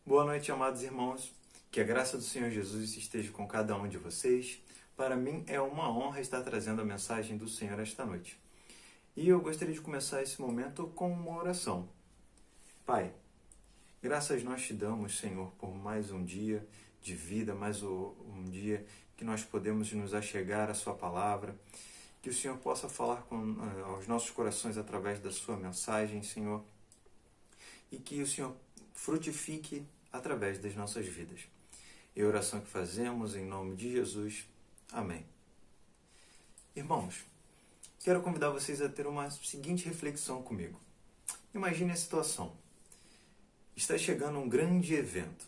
Boa noite, amados irmãos. Que a graça do Senhor Jesus esteja com cada um de vocês. Para mim é uma honra estar trazendo a mensagem do Senhor esta noite. E eu gostaria de começar esse momento com uma oração. Pai, graças nós te damos, Senhor, por mais um dia de vida, mais um dia que nós podemos nos achegar à sua palavra. Que o Senhor possa falar aos nossos corações através da sua mensagem, Senhor. E que o Senhor frutifique através das nossas vidas. E a oração que fazemos em nome de Jesus. Amém. Irmãos, quero convidar vocês a ter uma seguinte reflexão comigo. Imagine a situação. Está chegando um grande evento,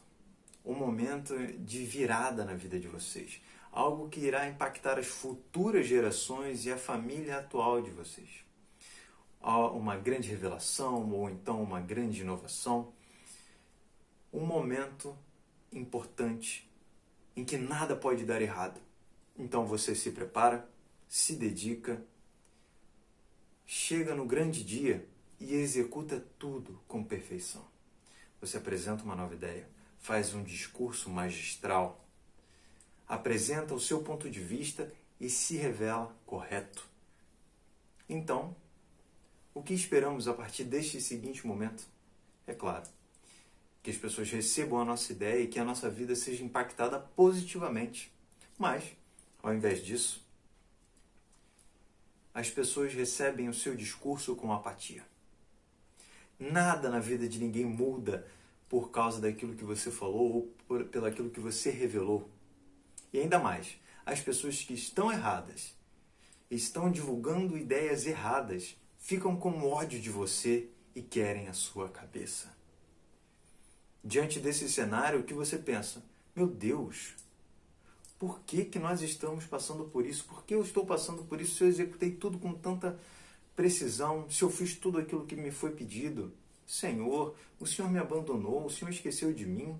um momento de virada na vida de vocês. Algo que irá impactar as futuras gerações e a família atual de vocês. Uma grande revelação ou então uma grande inovação. Um momento importante em que nada pode dar errado. Então você se prepara, se dedica, chega no grande dia e executa tudo com perfeição. Você apresenta uma nova ideia, faz um discurso magistral, apresenta o seu ponto de vista e se revela correto. Então, o que esperamos a partir deste seguinte momento? É claro, que as pessoas recebam a nossa ideia e que a nossa vida seja impactada positivamente. Mas, ao invés disso, as pessoas recebem o seu discurso com apatia. Nada na vida de ninguém muda por causa daquilo que você falou ou pelo aquilo que você revelou. E ainda mais, as pessoas que estão erradas, estão divulgando ideias erradas, ficam com ódio de você e querem a sua cabeça. Diante desse cenário, o que você pensa? Meu Deus, por que nós estamos passando por isso? Por que eu estou passando por isso se eu executei tudo com tanta precisão? Se eu fiz tudo aquilo que me foi pedido? Senhor, o Senhor me abandonou, o Senhor esqueceu de mim.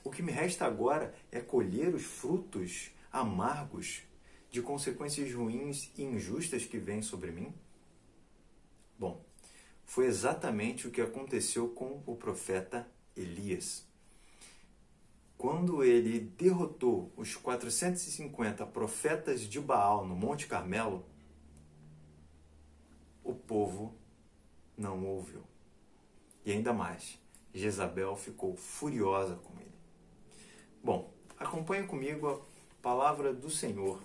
O que me resta agora é colher os frutos amargos de consequências ruins e injustas que vêm sobre mim? Bom, foi exatamente o que aconteceu com o profeta Elias. Quando ele derrotou os 450 profetas de Baal no Monte Carmelo, o povo não ouviu. E ainda mais, Jezabel ficou furiosa com ele. Bom, acompanhe comigo a palavra do Senhor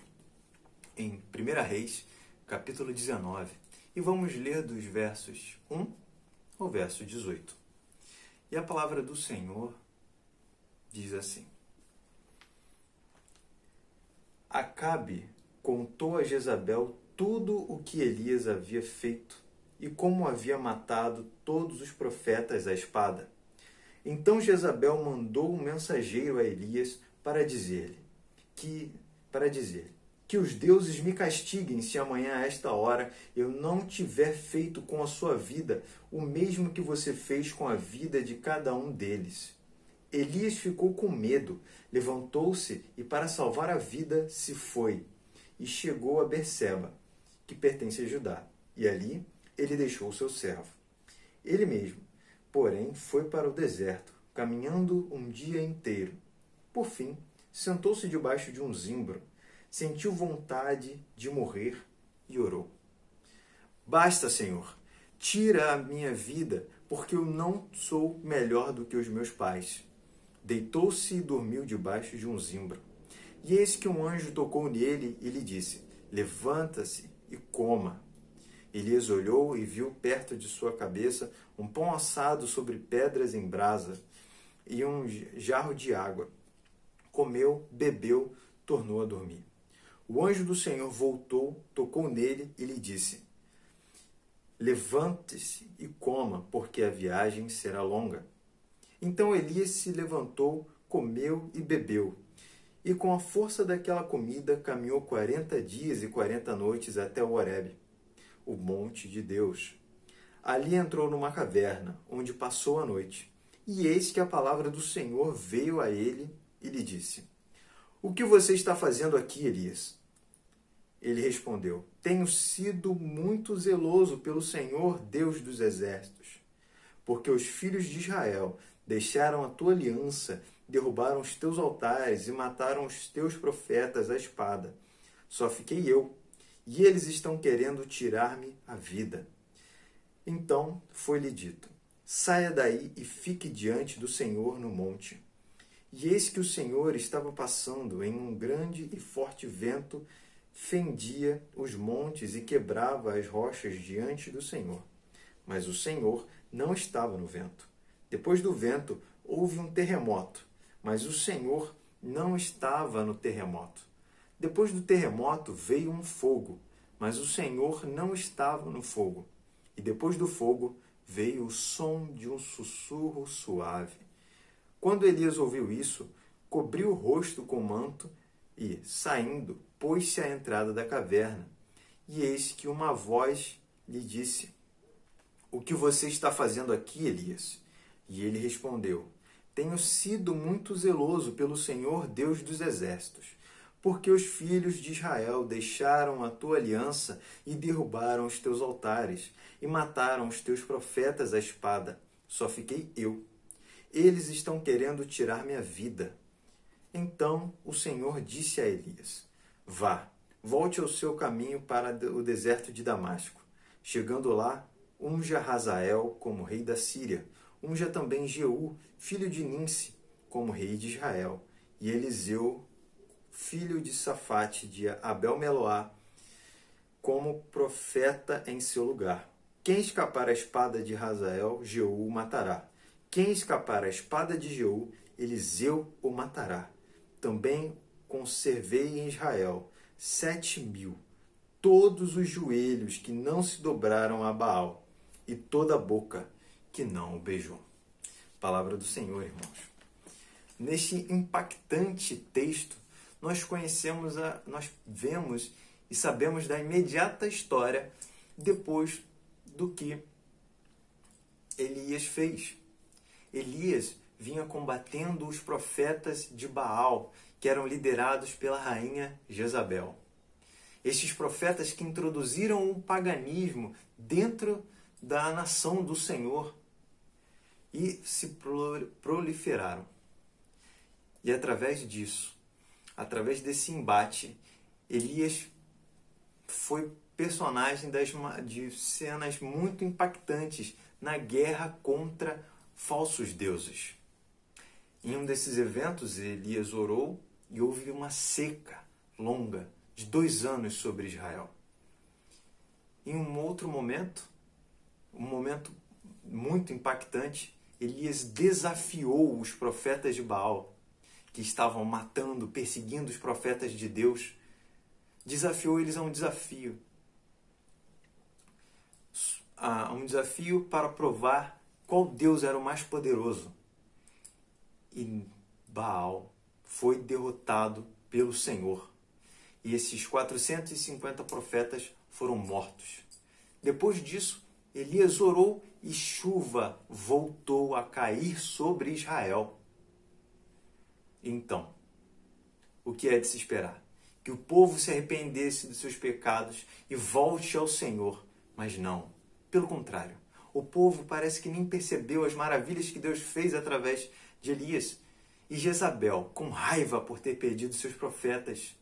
em 1 Reis, capítulo 19, e vamos ler dos versos 1 ao verso 18. E a palavra do Senhor diz assim: Acabe contou a Jezabel tudo o que Elias havia feito e como havia matado todos os profetas à espada. Então Jezabel mandou um mensageiro a Elias para dizer-lhe que os deuses me castiguem se amanhã a esta hora eu não tiver feito com a sua vida o mesmo que você fez com a vida de cada um deles. Elias ficou com medo, levantou-se e para salvar a vida se foi, e chegou a Berseba, que pertence a Judá, e ali ele deixou o seu servo. Ele mesmo, porém, foi para o deserto, caminhando um dia inteiro. Por fim, sentou-se debaixo de um zimbro, sentiu vontade de morrer e orou. Basta, Senhor, tira a minha vida, porque eu não sou melhor do que os meus pais. Deitou-se e dormiu debaixo de um zimbro. E eis que um anjo tocou nele e lhe disse: Levanta-se e coma. Elias olhou e viu perto de sua cabeça um pão assado sobre pedras em brasa e um jarro de água. Comeu, bebeu, tornou a dormir. O anjo do Senhor voltou, tocou nele e lhe disse: Levante-se e coma, porque a viagem será longa. Então Elias se levantou, comeu e bebeu. E com a força daquela comida caminhou 40 dias e 40 noites até o Horebe, o monte de Deus. Ali entrou numa caverna, onde passou a noite. E eis que a palavra do Senhor veio a ele e lhe disse: O que você está fazendo aqui, Elias? Ele respondeu: Tenho sido muito zeloso pelo Senhor, Deus dos exércitos, porque os filhos de Israel deixaram a tua aliança, derrubaram os teus altares e mataram os teus profetas à espada. Só fiquei eu, e eles estão querendo tirar-me a vida. Então foi-lhe dito: saia daí e fique diante do Senhor no monte. E eis que o Senhor estava passando em um grande e forte vento, fendia os montes e quebrava as rochas diante do Senhor. Mas o Senhor não estava no vento. Depois do vento houve um terremoto, mas o Senhor não estava no terremoto. Depois do terremoto veio um fogo, mas o Senhor não estava no fogo. E depois do fogo veio o som de um sussurro suave. Quando Elias ouviu isso, cobriu o rosto com o manto e, saindo, pôs-se à entrada da caverna. E eis que uma voz lhe disse: o que você está fazendo aqui, Elias? E ele respondeu: tenho sido muito zeloso pelo Senhor Deus dos exércitos, porque os filhos de Israel deixaram a tua aliança e derrubaram os teus altares, e mataram os teus profetas à espada. Só fiquei eu. Eles estão querendo tirar minha vida. Então o Senhor disse a Elias: vá, volte ao seu caminho para o deserto de Damasco. Chegando lá, unja Hazael como rei da Síria. Unja também Jeú, filho de Ninsi, como rei de Israel. E Eliseu, filho de Safate de Abel-Meloá, como profeta em seu lugar. Quem escapar à espada de Hazael, Jeú o matará. Quem escapar à espada de Jeú, Eliseu o matará. Também conservei em Israel 7.000, todos os joelhos que não se dobraram a Baal, e toda a boca que não o beijou. Palavra do Senhor, irmãos. Neste impactante texto, nós vemos e sabemos da imediata história depois do que Elias fez. Elias vinha combatendo os profetas de Baal, que eram liderados pela rainha Jezabel. Estes profetas que introduziram o paganismo dentro da nação do Senhor e se proliferaram. E através disso, através desse embate, Elias foi personagem de cenas muito impactantes na guerra contra falsos deuses. Em um desses eventos, Elias orou e houve uma seca longa de 2 anos sobre Israel. Em um outro momento, um momento muito impactante, Elias desafiou os profetas de Baal, que estavam matando, perseguindo os profetas de Deus. Desafiou eles a um desafio. Um desafio para provar qual Deus era o mais poderoso. E Baal foi derrotado pelo Senhor. E esses 450 profetas foram mortos. Depois disso, Elias orou e chuva voltou a cair sobre Israel. Então, o que é de se esperar? Que o povo se arrependesse dos seus pecados e volte ao Senhor. Mas não, pelo contrário. O povo parece que nem percebeu as maravilhas que Deus fez através de Elias. E Jezabel, com raiva por ter perdido seus profetas,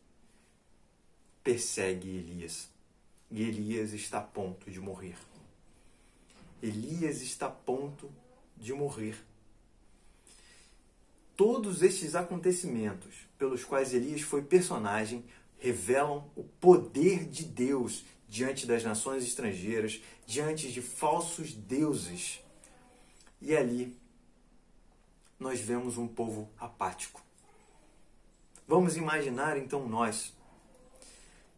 persegue Elias. E Elias está a ponto de morrer. Elias está a ponto de morrer. Todos estes acontecimentos pelos quais Elias foi personagem revelam o poder de Deus diante das nações estrangeiras, diante de falsos deuses. E ali nós vemos um povo apático. Vamos imaginar então nós,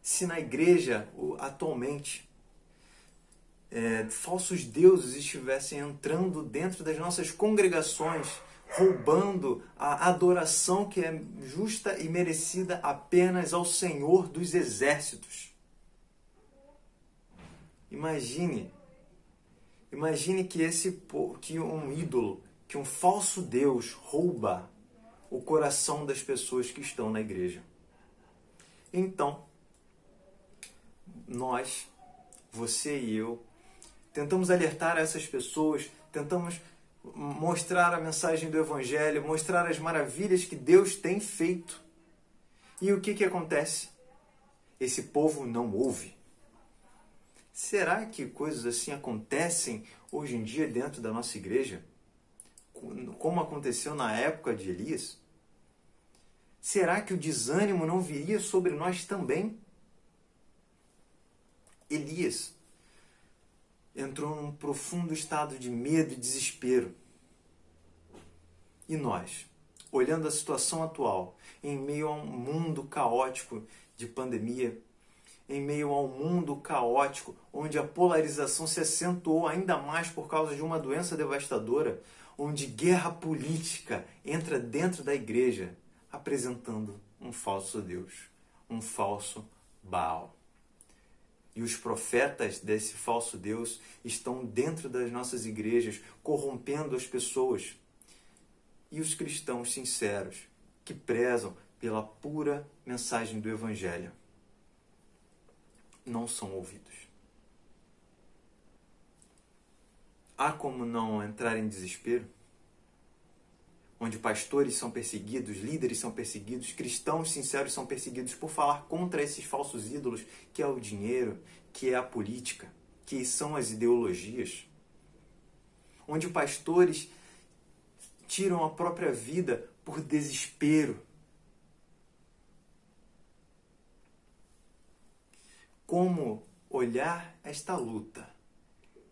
se na igreja atualmente falsos deuses estivessem entrando dentro das nossas congregações, roubando a adoração que é justa e merecida apenas ao Senhor dos exércitos. Imagine que um ídolo, que um falso Deus rouba o coração das pessoas que estão na igreja. Então, nós, você e eu, tentamos alertar essas pessoas, tentamos mostrar a mensagem do Evangelho, mostrar as maravilhas que Deus tem feito. E o que acontece? Esse povo não ouve. Será que coisas assim acontecem hoje em dia dentro da nossa igreja? Como aconteceu na época de Elias? Será que o desânimo não viria sobre nós também? Elias entrou num profundo estado de medo e desespero. E nós, olhando a situação atual, em meio a um mundo caótico de pandemia, em meio a um mundo caótico onde a polarização se acentuou ainda mais por causa de uma doença devastadora, onde guerra política entra dentro da igreja, apresentando um falso Deus, um falso Baal. E os profetas desse falso Deus estão dentro das nossas igrejas, corrompendo as pessoas. E os cristãos sinceros, que prezam pela pura mensagem do Evangelho, não são ouvidos. Há como não entrar em desespero? Onde pastores são perseguidos, líderes são perseguidos, cristãos sinceros são perseguidos por falar contra esses falsos ídolos, que é o dinheiro, que é a política, que são as ideologias. Onde pastores tiram a própria vida por desespero. Como olhar esta luta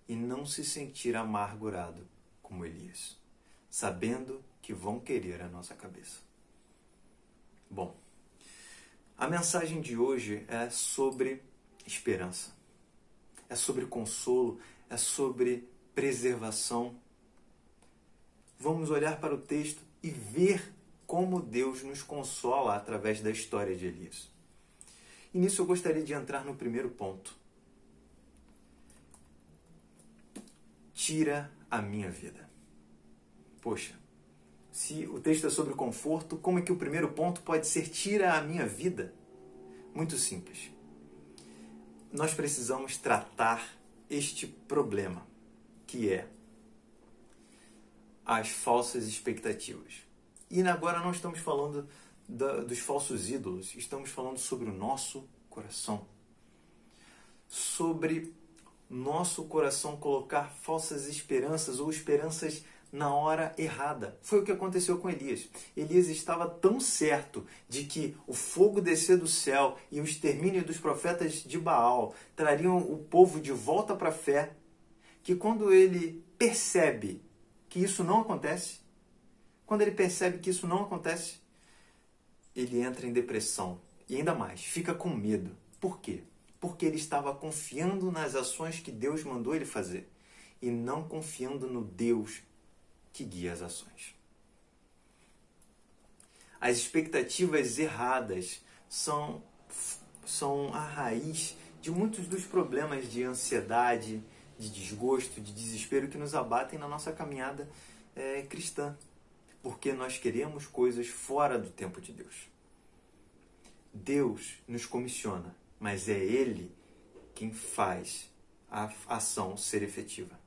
e não se sentir amargurado como Elias, sabendo que vão querer a nossa cabeça? Bom, a mensagem de hoje é sobre esperança, é sobre consolo, é sobre preservação. Vamos olhar para o texto e ver como Deus nos consola através da história de Elias. E nisso eu gostaria de entrar no primeiro ponto. Tira a minha vida. Poxa, se o texto é sobre conforto, como é que o primeiro ponto pode ser tira a minha vida? Muito simples. Nós precisamos tratar este problema, que é as falsas expectativas. E agora não estamos falando dos falsos ídolos, estamos falando sobre o nosso coração. Sobre nosso coração colocar falsas esperanças ou esperanças na hora errada. Foi o que aconteceu com Elias. Elias estava tão certo de que o fogo descer do céu e o extermínio dos profetas de Baal trariam o povo de volta para a fé, que quando ele percebe que isso não acontece, ele entra em depressão. E ainda mais, fica com medo. Por quê? Porque ele estava confiando nas ações que Deus mandou ele fazer e não confiando no Deus que guia as ações. As expectativas erradas são a raiz de muitos dos problemas de ansiedade, de desgosto, de desespero que nos abatem na nossa caminhada cristã. Porque nós queremos coisas fora do tempo de Deus. Deus nos comissiona, mas é Ele quem faz a ação ser efetiva.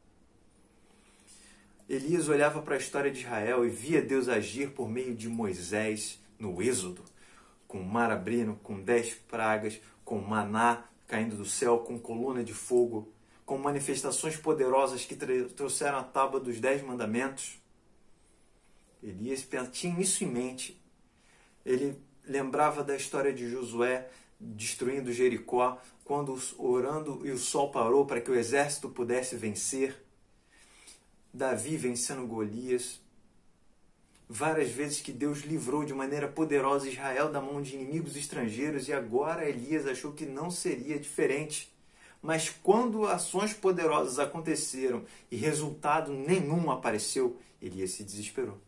Elias olhava para a história de Israel e via Deus agir por meio de Moisés no Êxodo, com o mar abrindo, com 10 pragas, com maná caindo do céu, com coluna de fogo, com manifestações poderosas que trouxeram a tábua dos 10 mandamentos. Elias tinha isso em mente. Ele lembrava da história de Josué destruindo Jericó, quando orando e o sol parou para que o exército pudesse vencer. Davi vencendo Golias. Várias vezes que Deus livrou de maneira poderosa Israel da mão de inimigos estrangeiros, e agora Elias achou que não seria diferente. Mas quando ações poderosas aconteceram e resultado nenhum apareceu, Elias se desesperou.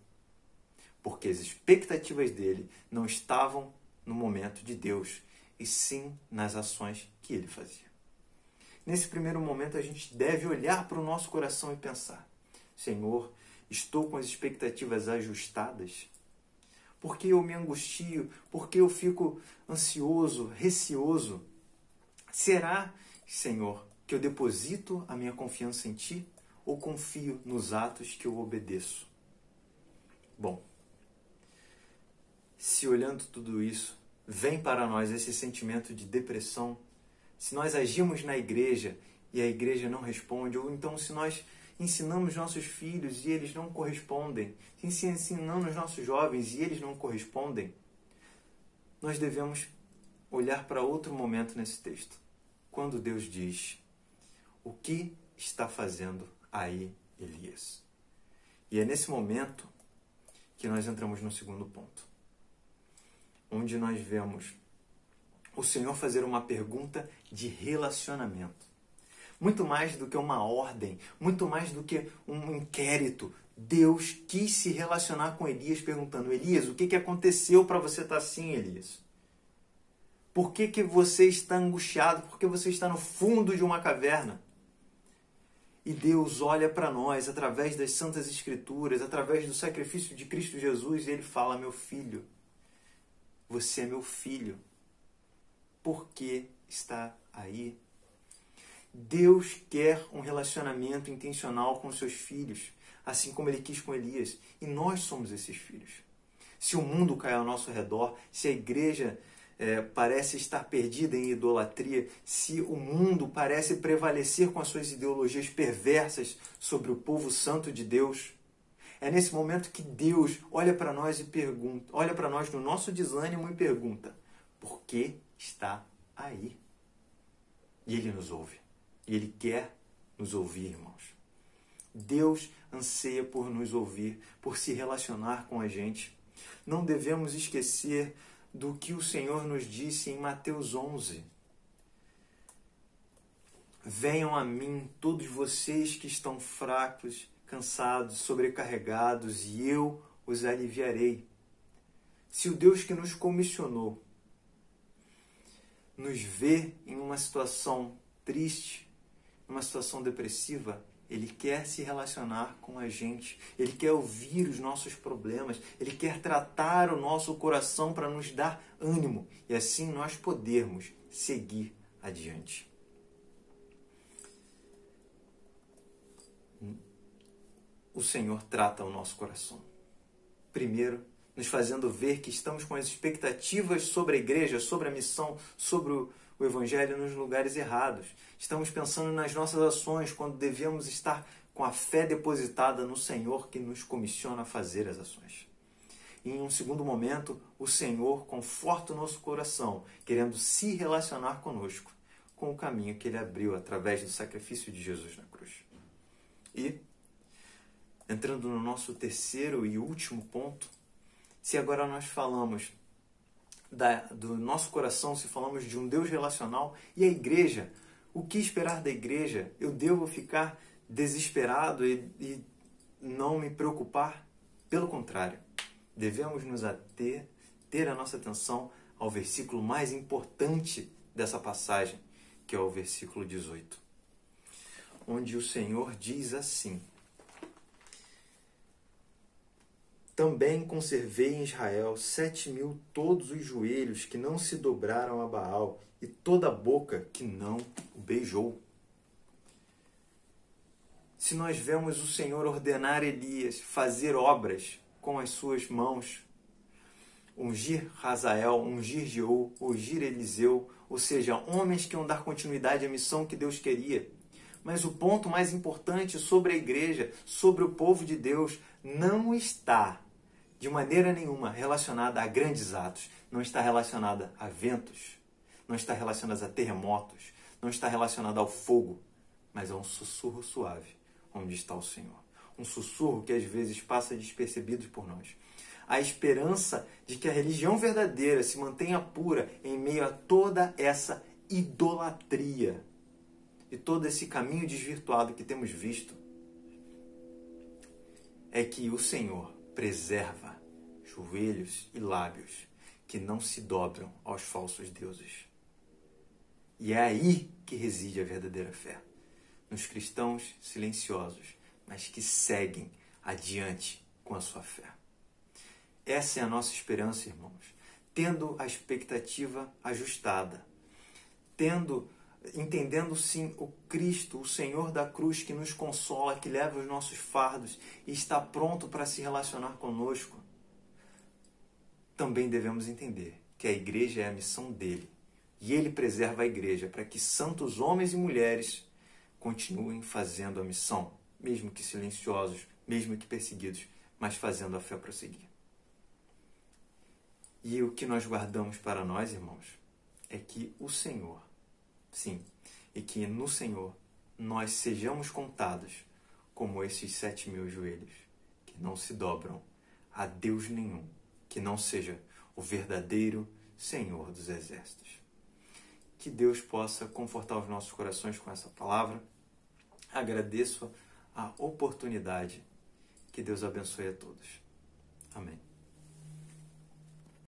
Porque as expectativas dele não estavam no momento de Deus, e sim nas ações que ele fazia. Nesse primeiro momento, a gente deve olhar para o nosso coração e pensar: Senhor, estou com as expectativas ajustadas? Por que eu me angustio? Por que eu fico ansioso, receoso? Será, Senhor, que eu deposito a minha confiança em Ti? ou confio nos atos que eu obedeço? Bom, se olhando tudo isso, vem para nós esse sentimento de depressão, se nós agimos na igreja e a igreja não responde, ou então se nós ensinamos nossos filhos e eles não correspondem, se ensinamos nossos jovens e eles não correspondem, nós devemos olhar para outro momento nesse texto, quando Deus diz: o que está fazendo aí Elias? E é nesse momento que nós entramos no segundo ponto, onde nós vemos o Senhor fazer uma pergunta de relacionamento. Muito mais do que uma ordem, muito mais do que um inquérito, Deus quis se relacionar com Elias perguntando: Elias, o que aconteceu para você estar assim, Elias? Por que você está angustiado? Por que você está no fundo de uma caverna? E Deus olha para nós através das Santas Escrituras, através do sacrifício de Cristo Jesus, e Ele fala: meu filho, você é meu filho. Por que está aí? Deus quer um relacionamento intencional com seus filhos, assim como Ele quis com Elias. E nós somos esses filhos. Se o mundo cai ao nosso redor, se a igreja parece estar perdida em idolatria, se o mundo parece prevalecer com as suas ideologias perversas sobre o povo santo de Deus, é nesse momento que Deus olha para nós e pergunta, olha para nós no nosso desânimo e pergunta: por que está aí? E Ele nos ouve. E Ele quer nos ouvir, irmãos. Deus anseia por nos ouvir, por se relacionar com a gente. Não devemos esquecer do que o Senhor nos disse em Mateus 11. Venham a mim todos vocês que estão fracos, cansados, sobrecarregados, e eu os aliviarei. Se o Deus que nos comissionou nos vê em uma situação triste, uma situação depressiva, Ele quer se relacionar com a gente. Ele quer ouvir os nossos problemas. Ele quer tratar o nosso coração para nos dar ânimo. E assim nós podermos seguir adiante. O Senhor trata o nosso coração. Primeiro, nos fazendo ver que estamos com as expectativas sobre a igreja, sobre a missão, sobre o Evangelho nos lugares errados. Estamos pensando nas nossas ações quando devemos estar com a fé depositada no Senhor que nos comissiona a fazer as ações. E em um segundo momento, o Senhor conforta o nosso coração, querendo se relacionar conosco com o caminho que Ele abriu através do sacrifício de Jesus na cruz. E, entrando no nosso terceiro e último ponto, se agora nós falamos do nosso coração, se falamos de um Deus relacional, e a igreja, o que esperar da igreja? Eu devo ficar desesperado e não me preocupar? Pelo contrário, devemos nos ater, ter a nossa atenção ao versículo mais importante dessa passagem, que é o versículo 18, onde o Senhor diz assim: também conservei em Israel 7.000 todos os joelhos que não se dobraram a Baal e toda a boca que não o beijou. Se nós vemos o Senhor ordenar Elias fazer obras com as suas mãos, ungir Hazael, ungir Jeú, ungir Eliseu, ou seja, homens que iam dar continuidade à missão que Deus queria. Mas o ponto mais importante sobre a igreja, sobre o povo de Deus, não está de maneira nenhuma relacionada a grandes atos, não está relacionada a ventos, não está relacionada a terremotos, não está relacionada ao fogo, mas a um sussurro suave, onde está o Senhor. Um sussurro que às vezes passa despercebido por nós. A esperança de que a religião verdadeira se mantenha pura em meio a toda essa idolatria e todo esse caminho desvirtuado que temos visto, é que o Senhor preserva joelhos e lábios que não se dobram aos falsos deuses. E é aí que reside a verdadeira fé. Nos cristãos silenciosos, mas que seguem adiante com a sua fé. Essa é a nossa esperança, irmãos. Tendo a expectativa ajustada, tendo entendendo sim o Cristo, o Senhor da cruz, que nos consola, que leva os nossos fardos e está pronto para se relacionar conosco, também devemos entender que a igreja é a missão dele. E ele preserva a igreja para que santos homens e mulheres continuem fazendo a missão, mesmo que silenciosos, mesmo que perseguidos, mas fazendo a fé prosseguir. E o que nós guardamos para nós, irmãos, é que o Senhor, sim, e que no Senhor nós sejamos contados como esses 7.000 joelhos que não se dobram a Deus nenhum, que não seja o verdadeiro Senhor dos exércitos. Que Deus possa confortar os nossos corações com essa palavra. Agradeço a oportunidade. Que Deus abençoe a todos. Amém.